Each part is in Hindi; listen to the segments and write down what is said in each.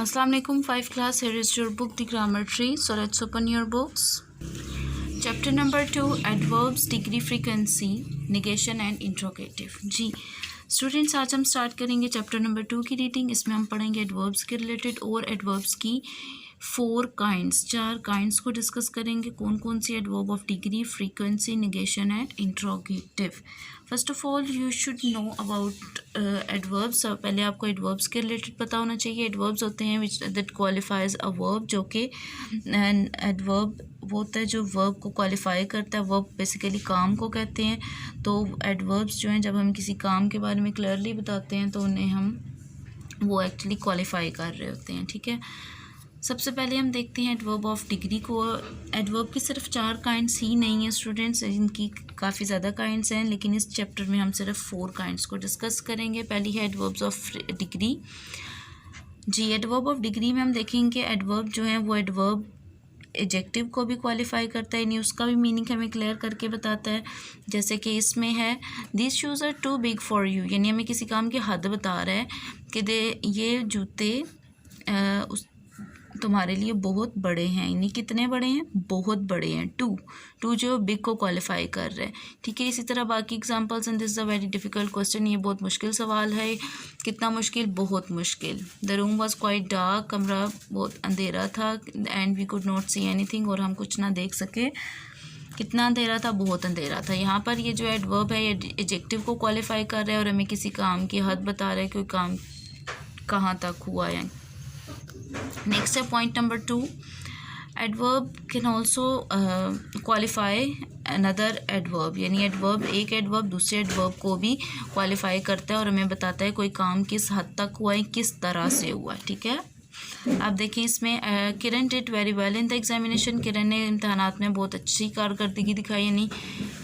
Assalamu alaikum 5th class. Here is your book The Grammar Tree. So let's open your books. Chapter number 2 Adverbs, Degree, Frequency, Negation and Interrogative. जी स्टूडेंट्स, आज हम स्टार्ट करेंगे चैप्टर नंबर 2 की रीडिंग. इसमें हम पढ़ेंगे एडवर्ब्स के रिलेटेड और एडवर्ब्स की 4 काइंड्स को डिस्कस करेंगे. कौन कौन सी adverb of degree, frequency, negation and interrogative. First of all you should know about adverbs. पहले आपको एडवर्ब्स के रिलेटेड पता होना चाहिए. एडवर्ब्स होते हैं which that qualifies a verb, जो कि एडवर्ब वो होता है जो वर्ब को क्वालिफाई करता है. वर्ब बेसिकली काम को कहते हैं. तो एडवर्ब्स जो हैं, जब हम किसी काम के बारे में क्लियरली बताते हैं तो उन्हें हम वो एक्चुअली क्वालिफाई कर रहे होते हैं. ठीक है, सबसे पहले हम देखते हैं एडवर्ब ऑफ डिग्री को. एडवर्ब की सिर्फ 4 काइंड्स ही नहीं है स्टूडेंट्स, इनकी काफ़ी ज़्यादा काइंड्स हैं, लेकिन इस चैप्टर में हम सिर्फ 4 काइंड्स को डिस्कस करेंगे. पहली है एडवर्ब्स ऑफ डिग्री. जी, एडवर्ब ऑफ डिग्री में हम देखेंगे एडवर्ब जो है वो एडवर्ब एडजेक्टिव को भी क्वालिफाई करता है, यानी उसका भी मीनिंग हमें क्लियर करके बताता है. जैसे कि इसमें है this shoes are too big for you, यानी हमें किसी काम की हद बता रहा है कि ये जूते उस तुम्हारे लिए बहुत बड़े हैं. यानी कितने बड़े हैं? बहुत बड़े हैं. टू जो बिग को क्वालिफाई कर रहा है. ठीक है, इसी तरह बाकी examples. And this is a very difficult question. ये बहुत मुश्किल सवाल है. कितना मुश्किल? बहुत मुश्किल. The room was quite dark, कमरा बहुत अंधेरा था. And we could not see anything, और हम कुछ ना देख सके. कितना अंधेरा था? बहुत अंधेरा था. यहाँ पर ये जो एडवर्ब है ये एडजेक्टिव को क्वालिफाई कर रहा है और हमें किसी काम की हद बता रहा है कि काम कहाँ तक हुआ है. नेक्स्ट है point number 2. Adverb can also qualify another adverb, यानी एडवर्ब एक एडवर्ब दूसरे एडवर्ब को भी क्वालिफाई करता है और हमें बताता है कोई काम किस हद तक हुआ है, किस तरह से हुआ है. ठीक है, आप देखिए इसमें Kiran did very well in the examination. Kiran ने इम्तहानात में बहुत अच्छी कारकर्दगी दिखाई. यानी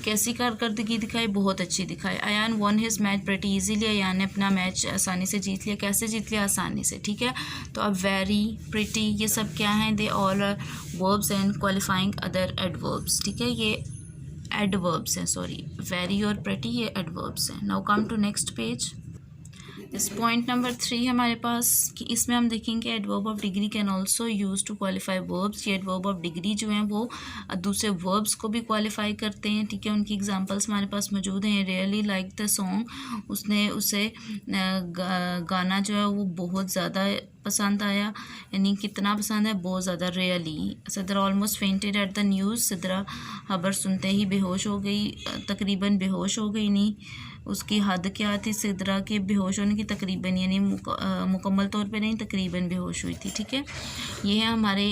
कैसी कारकर्दगी दिखाई? बहुत अच्छी दिखाई. Ayaan won his match pretty easily. Ayaan ने अपना मैच आसानी से जीत लिया. कैसे जीत लिया? आसानी से. ठीक है, तो अब वेरी, प्रेटी, ये सब क्या हैं? They all are verbs and qualifying other adverbs. ठीक है, ये एडवर्ब्स हैं. सॉरी, वेरी और प्रेटी ये एडवर्ब्स हैं. Now come to next page. इस पॉइंट नंबर 3 हमारे पास कि इसमें हम देखेंगे adverb of degree can also use to qualify verbs. ये एडवर्ब ऑफ डिग्री जो हैं वो दूसरे वर्ब्स को भी क्वालिफाई करते हैं. ठीक है, उनकी एग्जांपल्स हमारे पास मौजूद हैं. रियली लाइक द सॉन्ग, उसे गाना जो है वो बहुत ज़्यादा पसंद आया. यानी कितना पसंद है? बहुत ज़्यादा. Really. Sidra almost fainted at the news. Sidra खबर सुनते ही बेहोश हो गई. तकरीबन बेहोश हो गई. नहीं, उसकी हद क्या थी सिद्रा के बेहोश होने की? तकरीबन, यानी मुकम्मल तौर पे नहीं, तकरीबन बेहोश हुई थी. ठीक है, ये है हमारे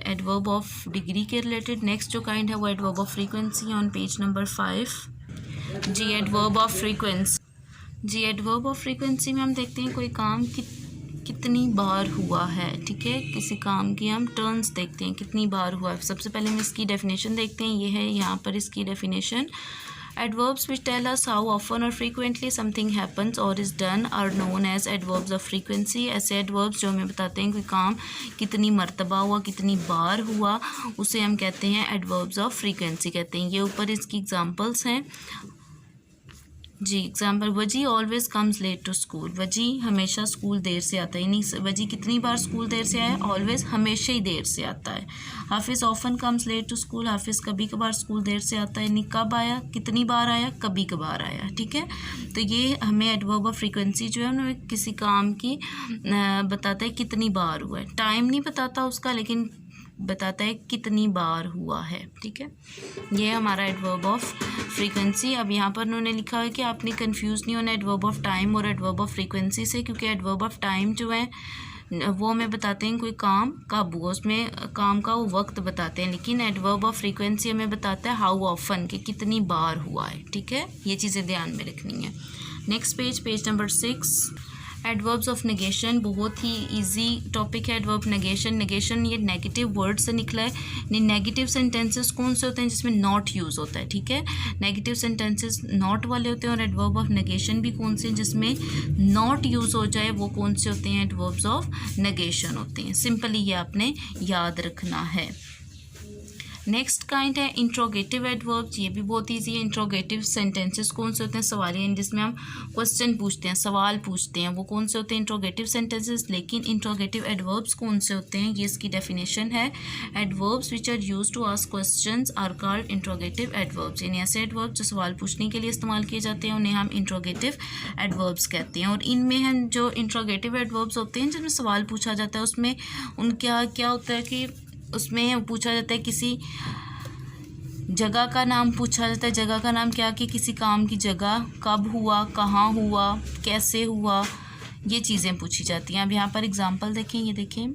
एडवर्ब ऑफ डिग्री के रिलेटेड. नेक्स्ट जो काइंड है वो adverb of frequency on page number 5. जी, एडवर्ब ऑफ फ्रीक्वेंसी. जी, एडवर्ब ऑफ फ्रीक्वेंसी में हम देखते हैं कोई काम कितनी बार हुआ है. ठीक है, किसी काम की हम टर्न्स देखते हैं, कितनी बार हुआ है. सबसे पहले हम इसकी डेफिनेशन देखते हैं. ये है यहाँ पर इसकी definition. Adverbs which tell us how often or frequently something happens or is done are known as adverbs of frequency. ऐसे adverbs जो हमें बताते हैं कोई काम कितनी मर्तबा हुआ, कितनी बार हुआ, उसे हम कहते हैं adverbs of frequency कहते हैं. ये ऊपर इसकी एग्जांपल्स हैं. जी, example. Waji always comes late to school. Waji हमेशा स्कूल देर से आता है. नहीं, वजी कितनी बार स्कूल देर से आया? ऑलवेज, हमेशा ही देर से आता है. Hafiz often comes late to school. Hafiz कभी कभार स्कूल देर से आता है. नहीं, कब आया? कितनी बार आया? कभी कभार आया. ठीक है, तो ये हमें एडवर्ब ऑफ फ्रीक्वेंसी जो है हमें किसी काम की बताता है कितनी बार हुआ है. टाइम नहीं बताता उसका, लेकिन बताता है कितनी बार हुआ है. ठीक है, ये हमारा एडवर्ब ऑफ फ्रीक्वेंसी. अब यहाँ पर उन्होंने लिखा है कि आपने कंफ्यूज नहीं होना एडवर्ब ऑफ टाइम और एडवर्ब ऑफ फ्रीक्वेंसी से, क्योंकि एडवर्ब ऑफ टाइम जो है वो हमें बताते हैं कोई काम कब हुआ, उसमें काम का वो वक्त बताते हैं. लेकिन एडवर्ब ऑफ फ्रीक्वेंसी हमें बताता है हाउ ऑफन, कि कितनी बार हुआ है. ठीक है, ये चीज़ें ध्यान में रखनी है. Next page number 6. Adverbs of negation. बहुत ही इजी टॉपिक है एडवर्ब नेगेशन. नेगेशन ये नेगेटिव वर्ड से निकला है. नेगेटिव सेंटेंसेस कौन से होते हैं? जिसमें नॉट यूज़ होता है. ठीक है, नेगेटिव सेंटेंसेस नॉट वाले होते हैं. और एडवर्ब ऑफ नेगेशन भी कौन से हैं? जिसमें नॉट यूज़ हो जाए, वो कौन से होते हैं? एडवर्ब्स ऑफ नेगेशन होते हैं. सिंपली ये आपने याद रखना है. नेक्स्ट काइंड है इंट्रोगेटिव एडवर्ब्स। ये भी बहुत ईजी है। इंट्रोगेटिव सेंटेंसेस कौन से होते हैं? सवालिया, जिसमें हम क्वेश्चन पूछते हैं, सवाल पूछते हैं, वो कौन से होते हैं? Interrogative sentences. लेकिन इंट्रोगेटिव एडवर्ब्स कौन से होते हैं? ये इसकी डेफिनेशन है। Adverbs which are used to ask questions are called interrogative adverbs. यानी ऐसे एडवर्ब्स जो सवाल पूछने के लिए इस्तेमाल किए जाते हैं उन्हें हम इंट्रोगेटिव एडवर्ब्स कहते हैं। और इनमें हम जो इंट्रोगेटिव एडवर्ब्स होते हैं जिसमें सवाल पूछा जाता है, उसमें उनका क्या होता है कि उसमें पूछा जाता है किसी जगह का नाम पूछा जाता है। जगह का नाम क्या? कि किसी काम की जगह, कब हुआ, कहाँ हुआ, कैसे हुआ, ये चीज़ें पूछी जाती हैं। अब यहाँ पर एग्जांपल देखें, ये देखें,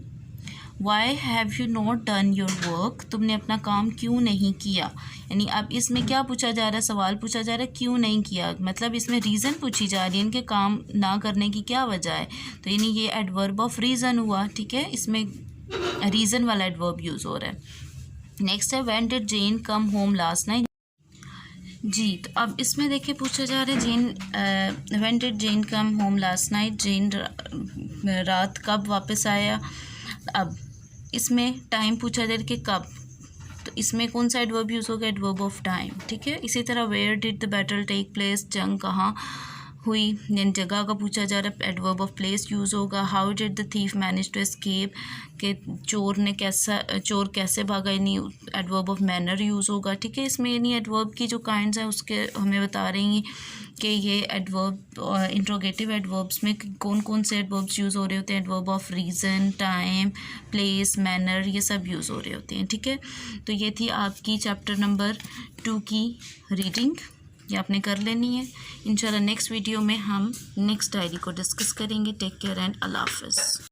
why have you not done your work, तुमने अपना काम क्यों नहीं किया। यानी अब इसमें क्या पूछा जा रहा है? सवाल पूछा जा रहा है क्यों नहीं किया, मतलब इसमें रीज़न पूछी जा रही है इनके काम ना करने की क्या वजह है। तो यानी ये एडवर्ब ऑफ रीज़न हुआ, ठीक है, इसमें रीज़न वाला एडवर्ब यूज़ हो रहा है। नेक्स्ट है when did Jane come home last night. जी, तो अब इसमें देखिए पूछा जा रहा है Jane, when did Jane come home last night, Jane रात कब वापस आया। अब इसमें टाइम पूछा जा रहा है कि कब, तो इसमें कौन सा एडवर्ब यूज़ होगा? एडवर्ब ऑफ टाइम, ठीक है। इसी तरह where did the battle take place, जंग कहाँ हुई, यानी जगह का पूछा जा रहा है, एडवर्ब ऑफ प्लेस यूज़ होगा। How did the thief manage to escape, के चोर कैसे भागा, यानी एडवर्ब ऑफ मैनर यूज़ होगा, ठीक है। इसमें यानी एडवर्ब की जो काइंड्स हैं उसके हमें बता रही हैं कि ये एडवर्ब इंट्रोगेटिव एडवर्ब्स में कौन कौन से एडवर्ब्स यूज़ हो रहे होते हैं। Adverb of reason, time, place, manner, ये सब यूज़ हो रहे होते हैं, ठीक है। तो ये थी आपकी चैप्टर नंबर 2 की रीडिंग, ये आपने कर लेनी है। इंशाल्लाह नेक्स्ट वीडियो में हम नेक्स्ट डायरी को डिस्कस करेंगे। टेक केयर एंड अल्लाह हाफ़िज़।